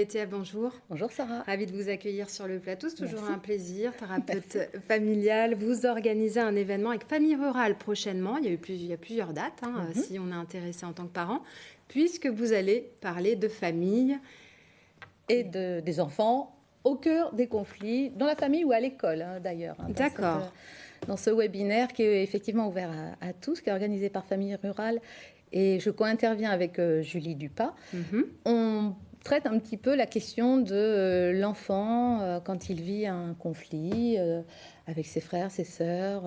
Laetitia, bonjour. Bonjour Sarah. Ravie de vous accueillir sur le plateau. C'est toujours Merci. un plaisir. Thérapeute Merci. familiale, vous organisez un événement avec Famille Rurale prochainement. Il y a plusieurs dates, Mhm. si on est intéressé en tant que parent, puisque vous allez parler de famille. Des enfants au cœur des conflits, dans la famille ou à l'école d'ailleurs, D'accord. dans ce webinaire qui est effectivement ouvert à tous, qui est organisé par Famille Rurale. Et je co-interviens avec Julie Dupas. Mhm. On traite un petit peu la question de l'enfant quand il vit un conflit avec ses frères, ses sœurs,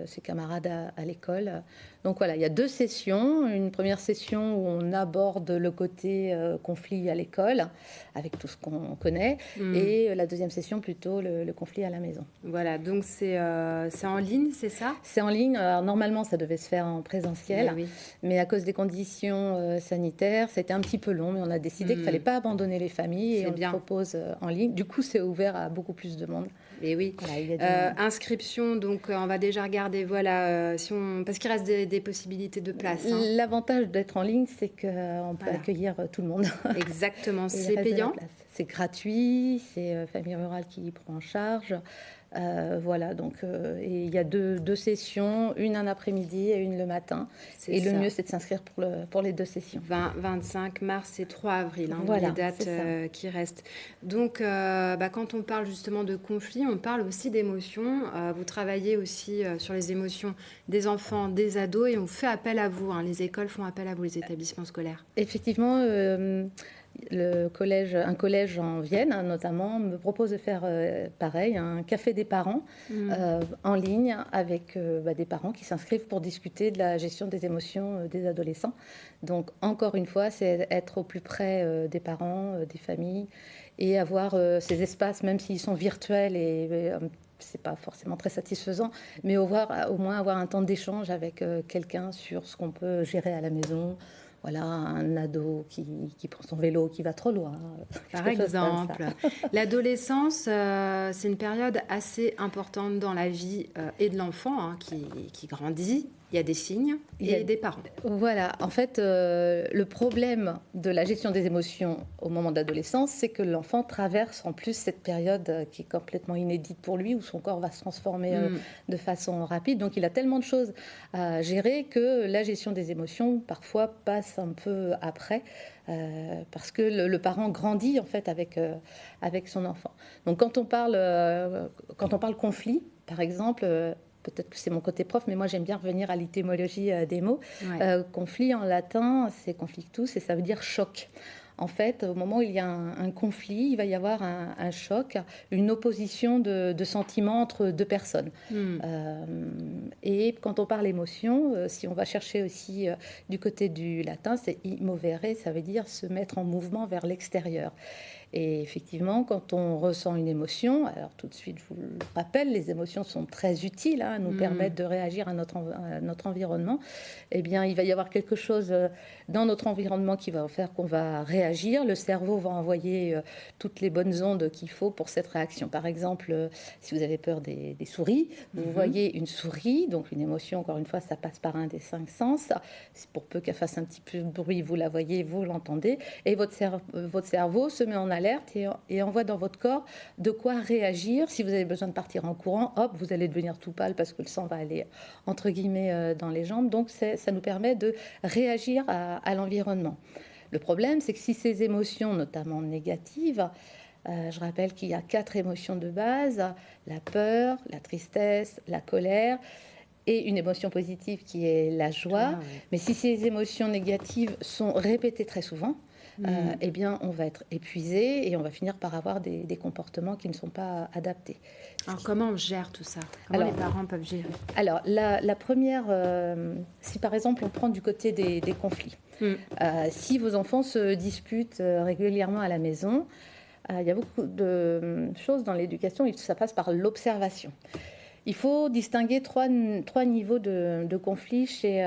ses camarades à l'école. Donc voilà, il y a 2 sessions. Une première session où on aborde le côté conflit à l'école, avec tout ce qu'on connaît, et la deuxième session plutôt le conflit à la maison. Voilà, donc c'est en ligne, c'est ça? C'est en ligne. Alors, normalement, ça devait se faire en présentiel, Mais oui. mais à cause des conditions sanitaires, c'était un petit peu long. Mais on a décidé qu'il ne fallait pas abandonner les familles et C'est on bien. le propose en ligne. Du coup, c'est ouvert à beaucoup plus de monde. Et oui. Voilà, il y a Inscription, donc on va déjà regarder, voilà, parce qu'il reste des possibilités de place. L'avantage d'être en ligne, c'est qu'on peut Voilà. accueillir tout le monde. Exactement, Et il c'est reste de la payant? place. C'est gratuit, c'est Famille Rurale qui prend en charge. Voilà, donc et il y a deux sessions, une un après-midi et une le matin. C'est Et le ça. mieux, c'est de s'inscrire pour les 2 sessions. 25 mars et 3 avril, Voilà, les dates c'est ça. qui restent. Donc, quand on parle justement de conflit, on parle aussi d'émotions. Vous travaillez aussi sur les émotions des enfants, des ados, et on fait appel à vous. Les écoles font appel à vous, les établissements scolaires. Effectivement, un collège en Vienne, notamment, me propose de faire pareil, un café des parents en ligne avec des parents qui s'inscrivent pour discuter de la gestion des émotions des adolescents. Donc, encore une fois, c'est être au plus près des parents, des familles, et avoir ces espaces, même s'ils sont virtuels et c'est pas forcément très satisfaisant, mais au moins avoir un temps d'échange avec quelqu'un sur ce qu'on peut gérer à la maison. Voilà, un ado qui prend son vélo, qui va trop loin. Par Quelque chose comme exemple, ça. l'adolescence, c'est une période assez importante dans la vie et de l'enfant qui grandit. Il y a des signes Il y a- et des parents. Voilà, en fait, le problème de la gestion des émotions au moment de l'adolescence, c'est que l'enfant traverse en plus cette période qui est complètement inédite pour lui, où son corps va se transformer de façon rapide. Donc il a tellement de choses à gérer que la gestion des émotions, parfois, passe un peu après, parce que le parent grandit en fait avec son enfant. Donc quand on parle conflit, par exemple, peut-être que c'est mon côté prof, mais moi j'aime bien revenir à l'étymologie des mots. Ouais. Conflit en latin, c'est conflictus et ça veut dire choc. En fait, au moment où il y a un conflit, il va y avoir un choc, une opposition de sentiments entre 2 personnes. Et quand on parle émotion, si on va chercher aussi du côté du latin, c'est immovere, ça veut dire se mettre en mouvement vers l'extérieur. Et effectivement, quand on ressent une émotion, alors tout de suite, je vous le rappelle, les émotions sont très utiles, nous permettent de réagir à notre environnement. Eh bien, il va y avoir quelque chose dans notre environnement qui va faire qu'on va réagir. Le cerveau va envoyer toutes les bonnes ondes qu'il faut pour cette réaction. Par exemple, si vous avez peur des souris, vous voyez une souris, donc une émotion, encore une fois, ça passe par un des 5 sens. Pour peu qu'elle fasse un petit peu de bruit, vous la voyez, vous l'entendez. Et votre cerveau se met en alerte et envoie dans votre corps de quoi réagir. Si vous avez besoin de partir en courant, hop, vous allez devenir tout pâle parce que le sang va aller, entre guillemets, dans les jambes. Donc, ça nous permet de réagir à l'environnement. Le problème, c'est que si ces émotions, notamment négatives, je rappelle qu'il y a 4 émotions de base, la peur, la tristesse, la colère, et une émotion positive qui est la joie. Ouais. Mais si ces émotions négatives sont répétées très souvent, eh bien, on va être épuisé et on va finir par avoir des comportements qui ne sont pas adaptés. Alors, comment on gère tout ça? Comment les parents peuvent gérer? Alors, la première, si par exemple on prend du côté des conflits, si vos enfants se disputent régulièrement à la maison, il y a beaucoup de choses dans l'éducation, ça passe par l'observation. Il faut distinguer trois niveaux de conflit chez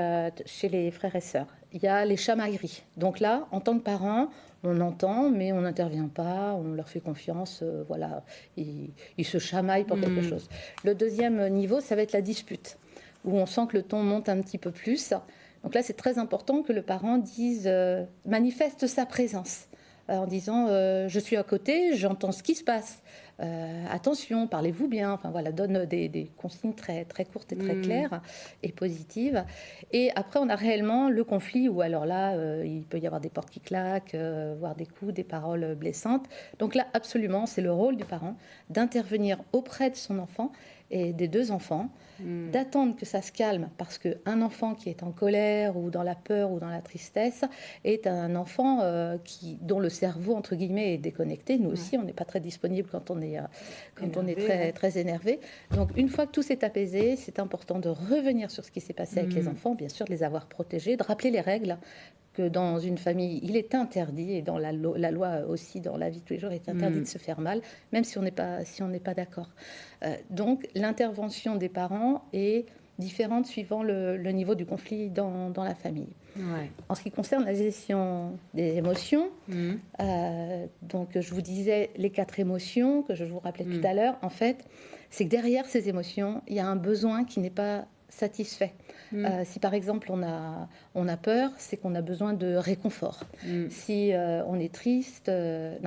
les frères et sœurs. Il y a les chamailleries. Donc là, en tant que parent, on entend, mais on n'intervient pas, on leur fait confiance, voilà, ils se chamaillent pour quelque chose. Le deuxième niveau, ça va être la dispute, où on sent que le ton monte un petit peu plus. Donc là, c'est très important que le parent manifeste sa présence. en disant je suis à côté, j'entends ce qui se passe. Attention, parlez-vous bien. Enfin voilà, donne des consignes très, très courtes et très claires et positives. Et après, on a réellement le conflit où alors là, il peut y avoir des portes qui claquent, voire des coups, des paroles blessantes. Donc là, absolument, c'est le rôle du parent d'intervenir auprès de son enfant et des deux enfants, d'attendre que ça se calme, parce qu'un enfant qui est en colère ou dans la peur ou dans la tristesse est un enfant dont le cerveau, entre guillemets, est déconnecté. Nous aussi, on n'est pas très disponible quand on est, très, très énervé. Donc, une fois que tout s'est apaisé, c'est important de revenir sur ce qui s'est passé avec les enfants, bien sûr, de les avoir protégés, de rappeler les règles, que dans une famille, il est interdit, et dans la loi aussi, dans la vie de tous les jours, il est interdit de se faire mal, même si on n'est pas d'accord. Donc, l'intervention des parents est différente suivant le niveau du conflit dans la famille. Ouais. En ce qui concerne la gestion des émotions, donc je vous disais les 4 émotions que je vous rappelais tout à l'heure, en fait, c'est que derrière ces émotions, il y a un besoin qui n'est pas satisfait. Si par exemple on a peur, c'est qu'on a besoin de réconfort. Si on est triste,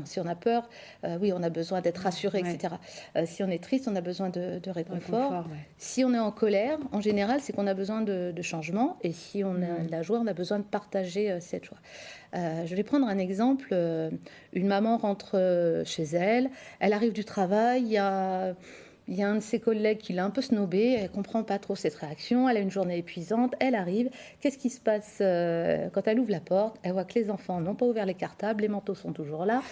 si on a peur, oui, on a besoin d'être rassuré, etc. Si on est triste, on a besoin de réconfort. Si on est en colère, en général, c'est qu'on a besoin de changement. Et si on a de la joie, on a besoin de partager cette joie. Je vais prendre un exemple. Une maman rentre chez elle, elle arrive du travail, il y a un de ses collègues qui l'a un peu snobé, elle ne comprend pas trop cette réaction, elle a une journée épuisante, elle arrive. Qu'est-ce qui se passe quand elle ouvre la porte? Elle voit que les enfants n'ont pas ouvert les cartables, les manteaux sont toujours là,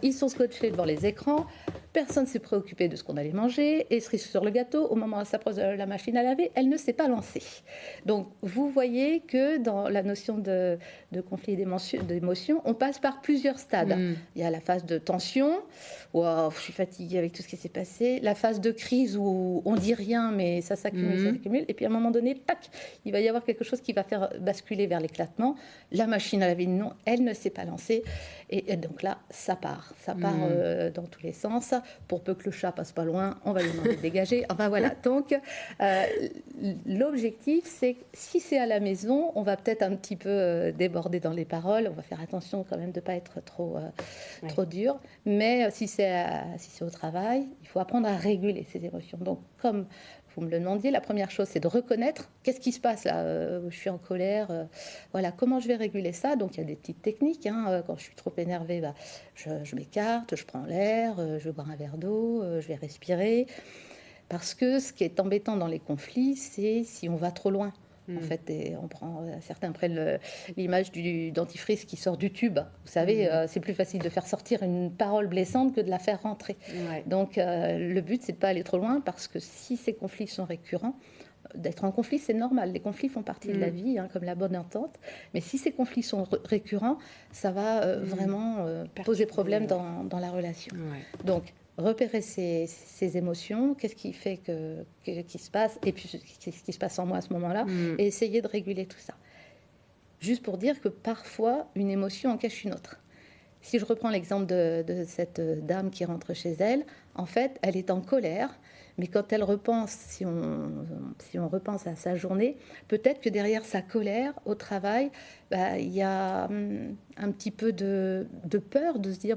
ils sont scotchés devant les écrans, personne ne s'est préoccupé de ce qu'on allait manger, et cerise sur le gâteau, au moment où elle s'approche de la machine à laver, elle ne s'est pas lancée. Donc vous voyez que dans la notion de conflit d'émotion, on passe par plusieurs stades. Il y a la phase de tension, wow, je suis fatiguée avec tout ce qui s'est passé, la phase de crise où on dit rien mais ça s'accumule, et puis à un moment donné, tac, il va y avoir quelque chose qui va faire basculer vers l'éclatement. La machine à laver, non, elle ne s'est pas lancée, et donc là, ça part dans tous les sens. Pour peu que le chat passe pas loin, on va lui demander de dégager. Enfin voilà, donc l'objectif, c'est que si c'est à la maison, on va peut-être un petit peu déborder dans les paroles, on va faire attention quand même de ne pas être trop dur, mais si c'est au travail, il faut apprendre à réguler ses émotions. Donc, comme vous me le demandiez, la première chose, c'est de reconnaître qu'est-ce qui se passe là. Je suis en colère. Voilà, comment je vais réguler ça? Donc, il y a des petites techniques. Quand je suis trop énervée, je m'écarte, je prends l'air, je vais boire un verre d'eau, je vais respirer. Parce que ce qui est embêtant dans les conflits, c'est si on va trop loin. En fait, on prend, certains prennent l'image du dentifrice qui sort du tube. Vous savez, c'est plus facile de faire sortir une parole blessante que de la faire rentrer. Donc, le but, c'est de ne pas aller trop loin, parce que si ces conflits sont récurrents, d'être en conflit, c'est normal. Les conflits font partie de la vie, comme la bonne entente. Mais si ces conflits sont récurrents, ça va vraiment poser problème dans la relation. Donc, repérer ses émotions, qu'est-ce qui fait qui se passe, et puis qu'est-ce qui se passe en moi à ce moment-là, et essayer de réguler tout ça. Juste pour dire que parfois, une émotion en cache une autre. Si je reprends l'exemple de cette dame qui rentre chez elle, en fait, elle est en colère, mais quand elle repense, si on repense à sa journée, peut-être que derrière sa colère au travail, il y a un petit peu de peur de se dire,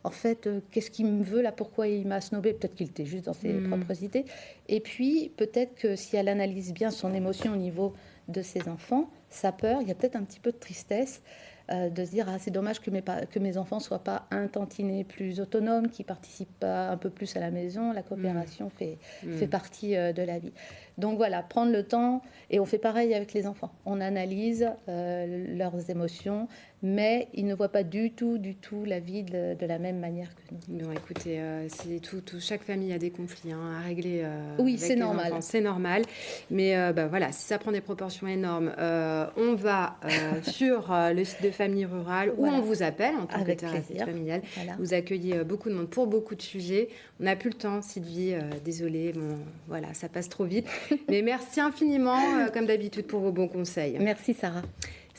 en fait, qu'est-ce qu'il me veut là? Pourquoi il m'a snobé? Peut-être qu'il était juste dans ses propres idées. Et puis, peut-être que si elle analyse bien son émotion au niveau de ses enfants, sa peur, il y a peut-être un petit peu de tristesse, de se dire c'est dommage que mes enfants soient pas un tantinet plus autonomes, qui participent pas un peu plus à la maison. La coopération fait partie de la vie. Donc voilà, prendre le temps, et on fait pareil avec les enfants. On analyse leurs émotions, mais ils ne voient pas du tout la vie de la même manière que nous. Non, écoutez, c'est chaque famille a des conflits à régler. Oui, c'est normal. C'est normal. Mais voilà, si ça prend des proportions énormes, on va sur le site de Famille Rurale, où on vous appelle en tant que thérapeute familiale. Voilà. Vous accueillez beaucoup de monde pour beaucoup de sujets. On n'a plus le temps, Sylvie, désolée. Bon, voilà, ça passe trop vite. Mais merci infiniment, comme d'habitude, pour vos bons conseils. Merci, Sarah.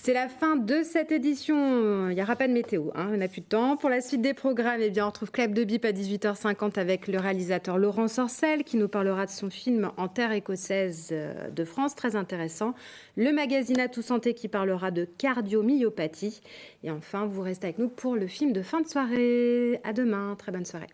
C'est la fin de cette édition. Il n'y aura pas de météo, hein, on n'a plus de temps. Pour la suite des programmes, eh bien, on retrouve Club de Bip à 18h50 avec le réalisateur Laurent Sorcel qui nous parlera de son film En terre écossaise de France, très intéressant. Le magazine À Tout Santé qui parlera de cardiomyopathie. Et enfin, vous restez avec nous pour le film de fin de soirée. À demain, très bonne soirée.